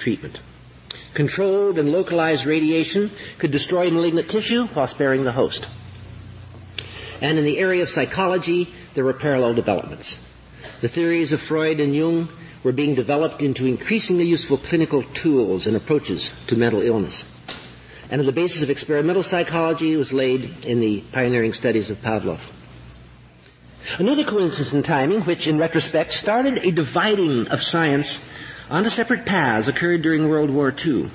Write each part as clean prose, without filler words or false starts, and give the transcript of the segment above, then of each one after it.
treatment. Controlled and localized radiation could destroy malignant tissue while sparing the host. And in the area of psychology, there were parallel developments. The theories of Freud and Jung were being developed into increasingly useful clinical tools and approaches to mental illness. And the basis of experimental psychology was laid in the pioneering studies of Pavlov. Another coincidence in timing, which in retrospect started a dividing of science onto separate paths, occurred during World War II.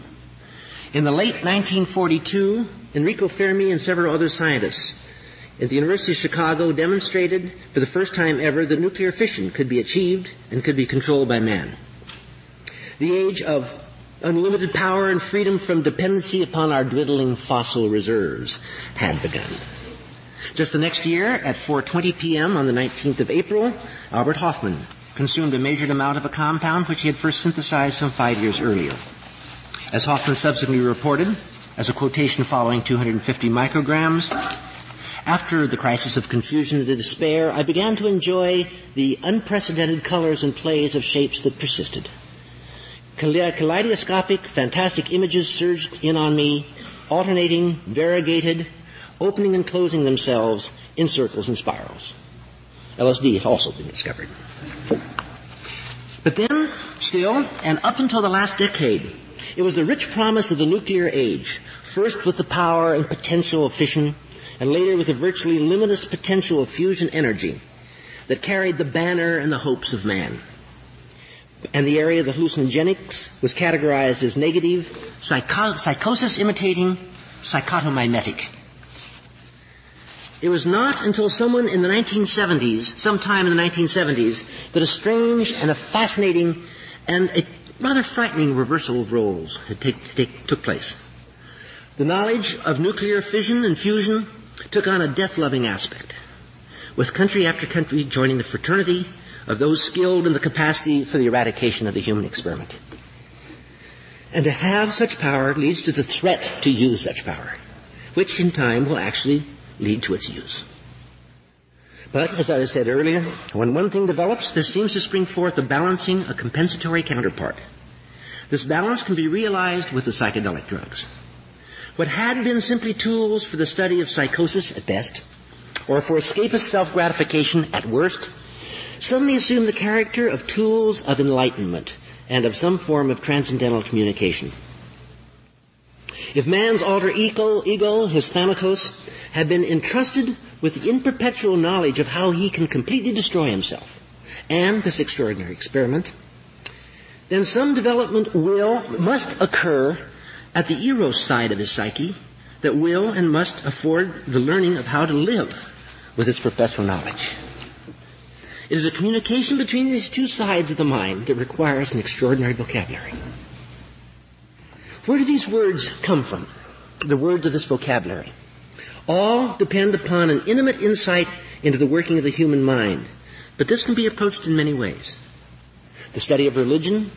In the late 1942, Enrico Fermi and several other scientists at the University of Chicago demonstrated for the first time ever that nuclear fission could be achieved and could be controlled by man. The age of unlimited power and freedom from dependency upon our dwindling fossil reserves had begun. Just the next year, at 4:20 p.m. on the 19th of April, Albert Hofmann consumed a measured amount of a compound which he had first synthesized some 5 years earlier. As Hofmann subsequently reported, as a quotation following 250 micrograms, after the crisis of confusion and despair, I began to enjoy the unprecedented colors and plays of shapes that persisted. Kaleidoscopic, fantastic images surged in on me, alternating, variegated, opening and closing themselves in circles and spirals. LSD had also been discovered. But then, still, and up until the last decade, it was the rich promise of the nuclear age, first with the power and potential of fission, and later with the virtually limitless potential of fusion energy, that carried the banner and the hopes of man. And the area of the hallucinogenics was categorized as negative, psychosis-imitating, psychotomimetic. It was not until sometime in the 1970s, that a strange and a fascinating and a rather frightening reversal of roles took place. The knowledge of nuclear fission and fusion took on a death-loving aspect, with country after country joining the fraternity of those skilled in the capacity for the eradication of the human experiment. And to have such power leads to the threat to use such power, which in time will actually lead to its use. But, as I said earlier, when one thing develops, there seems to spring forth a balancing, a compensatory counterpart. This balance can be realized with the psychedelic drugs. What had been simply tools for the study of psychosis at best, or for escapist self-gratification at worst, suddenly assume the character of tools of enlightenment and of some form of transcendental communication. If man's alter ego, his thanatos, had been entrusted with the imperpetual knowledge of how he can completely destroy himself and this extraordinary experiment, then some development must occur at the eros side of his psyche that will and must afford the learning of how to live with this perpetual knowledge. It is a communication between these two sides of the mind that requires an extraordinary vocabulary. Where do these words come from, the words of this vocabulary? All depend upon an intimate insight into the working of the human mind, but this can be approached in many ways. The study of religion,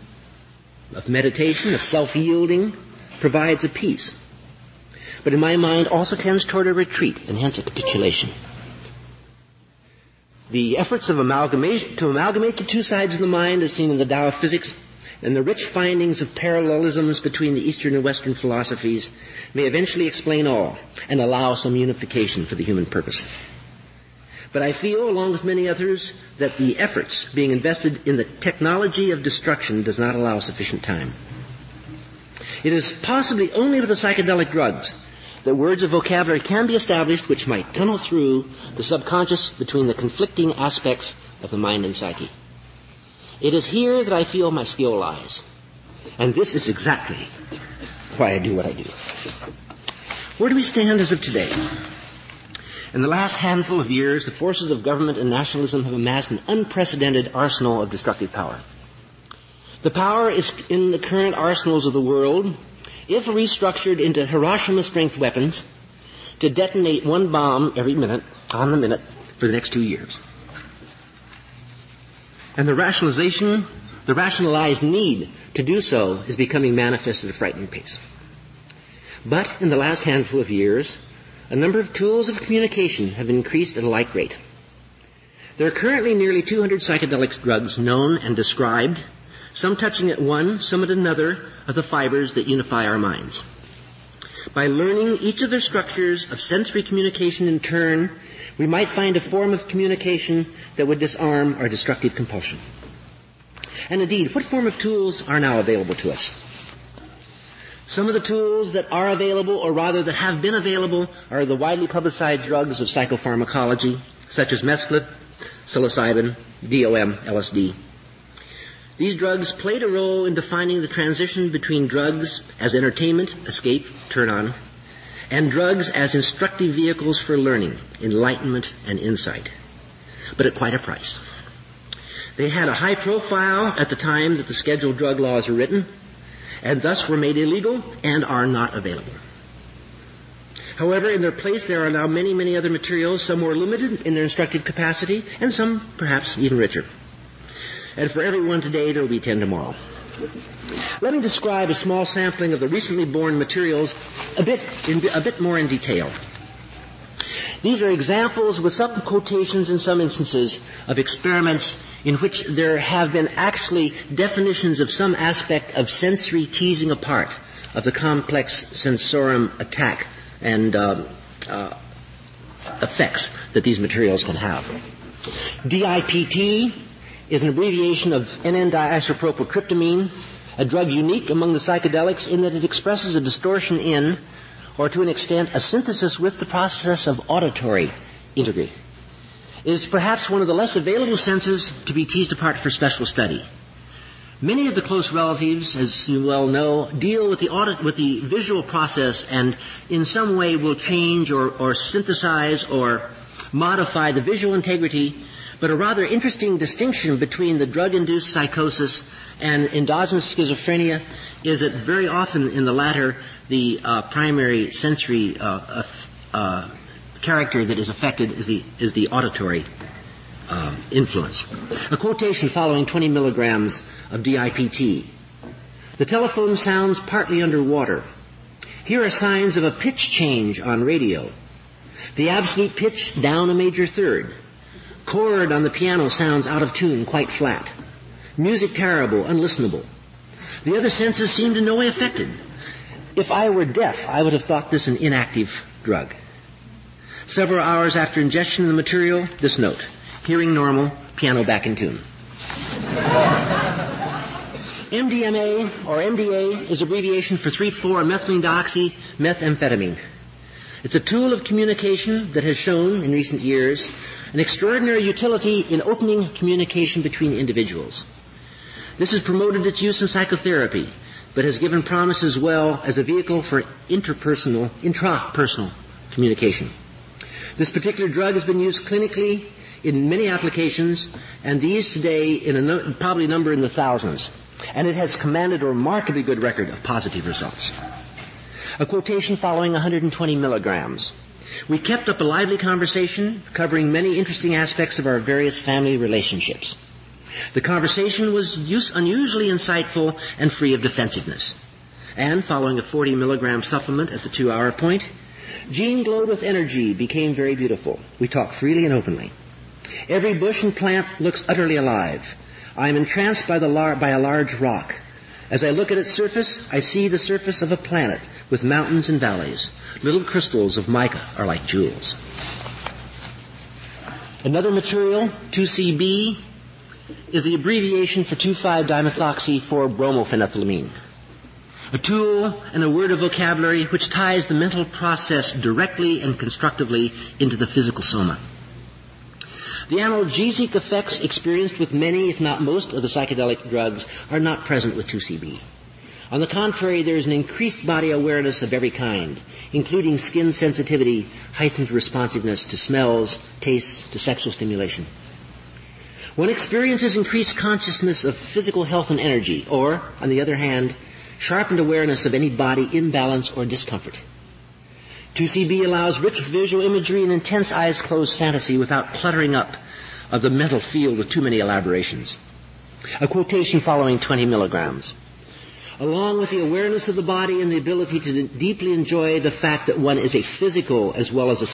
of meditation, of self-yielding, provides a peace, but in my mind also tends toward a retreat and hence a capitulation. The efforts to amalgamate the two sides of the mind, as seen in the Tao of Physics, and the rich findings of parallelisms between the Eastern and Western philosophies may eventually explain all and allow some unification for the human purpose. But I feel, along with many others, that the efforts being invested in the technology of destruction does not allow sufficient time. It is possibly only with the psychedelic drugs that words of vocabulary can be established which might tunnel through the subconscious between the conflicting aspects of the mind and psyche. It is here that I feel my skill lies. And this is exactly why I do what I do. Where do we stand as of today? In the last handful of years, the forces of government and nationalism have amassed an unprecedented arsenal of destructive power. The power is in the current arsenals of the world, if restructured into Hiroshima-strength weapons, to detonate one bomb every minute, on the minute, for the next 2 years. And the rationalized need to do so is becoming manifest at a frightening pace. But in the last handful of years, a number of tools of communication have increased at a like rate. There are currently nearly 200 psychedelic drugs known and described some touching at one, some at another of the fibers that unify our minds. By learning each of their structures of sensory communication in turn, we might find a form of communication that would disarm our destructive compulsion. And indeed, what form of tools are now available to us? Some of the tools that are available, or rather that have been available, are the widely publicized drugs of psychopharmacology, such as mescaline, psilocybin, DOM, LSD. These drugs played a role in defining the transition between drugs as entertainment, escape, turn on, and drugs as instructive vehicles for learning, enlightenment, and insight, but at quite a price. They had a high profile at the time that the scheduled drug laws were written, and thus were made illegal and are not available. However, in their place there are now many, many other materials, some more limited in their instructive capacity, and some perhaps even richer. And for every one today, there will be 10 tomorrow. Let me describe a small sampling of the recently born materials a bit more in detail. These are examples with some quotations in some instances of experiments in which there have been actually definitions of some aspect of sensory teasing apart of the complex sensorium attack and effects that these materials can have. DIPT is an abbreviation of N,N-diisopropyltryptamine, a drug unique among the psychedelics in that it expresses a distortion in, or to an extent, a synthesis with the process of auditory integrity. It is perhaps one of the less available senses to be teased apart for special study. Many of the close relatives, as you well know, deal with the visual process and in some way will change or synthesize or modify the visual integrity, but a rather interesting distinction between the drug-induced psychosis and endogenous schizophrenia is that very often in the latter, the primary sensory character that is affected is the auditory influence. A quotation following 20 milligrams of DIPT. The telephone sounds partly underwater. Here are signs of a pitch change on radio. The absolute pitch down a major third. Chord on the piano sounds out of tune, quite flat. Music terrible, unlistenable. The other senses seem in no way affected. If I were deaf, I would have thought this an inactive drug. Several hours after ingestion of the material, this note. Hearing normal, piano back in tune. MDMA, or MDA, is abbreviation for 3,4-methylene-dioxy-methamphetamine. It's a tool of communication that has shown, in recent years, an extraordinary utility in opening communication between individuals. This has promoted its use in psychotherapy, but has given promise as well as a vehicle for intrapersonal communication. This particular drug has been used clinically in many applications, and these today in probably number in the thousands. And it has commanded a remarkably good record of positive results. A quotation following 120 milligrams. We kept up a lively conversation covering many interesting aspects of our various family relationships. The conversation was unusually insightful and free of defensiveness. And following a 40 milligram supplement at the 2-hour point, Jean glowed with energy, became very beautiful. We talked freely and openly. Every bush and plant looks utterly alive. I am entranced by a large rock. As I look at its surface, I see the surface of a planet with mountains and valleys. Little crystals of mica are like jewels. Another material, 2CB, is the abbreviation for 2,5-dimethoxy-4-bromophenethylamine. A tool and a word of vocabulary which ties the mental process directly and constructively into the physical soma. The analgesic effects experienced with many, if not most, of the psychedelic drugs are not present with 2CB. On the contrary, there is an increased body awareness of every kind, including skin sensitivity, heightened responsiveness to smells, tastes, to sexual stimulation. One experiences increased consciousness of physical health and energy, or, on the other hand, sharpened awareness of any body imbalance or discomfort. 2CB allows rich visual imagery and intense eyes-closed fantasy without cluttering up of the mental field with too many elaborations. A quotation following 20 milligrams. Along with the awareness of the body and the ability to deeply enjoy the fact that one is a physical as well as a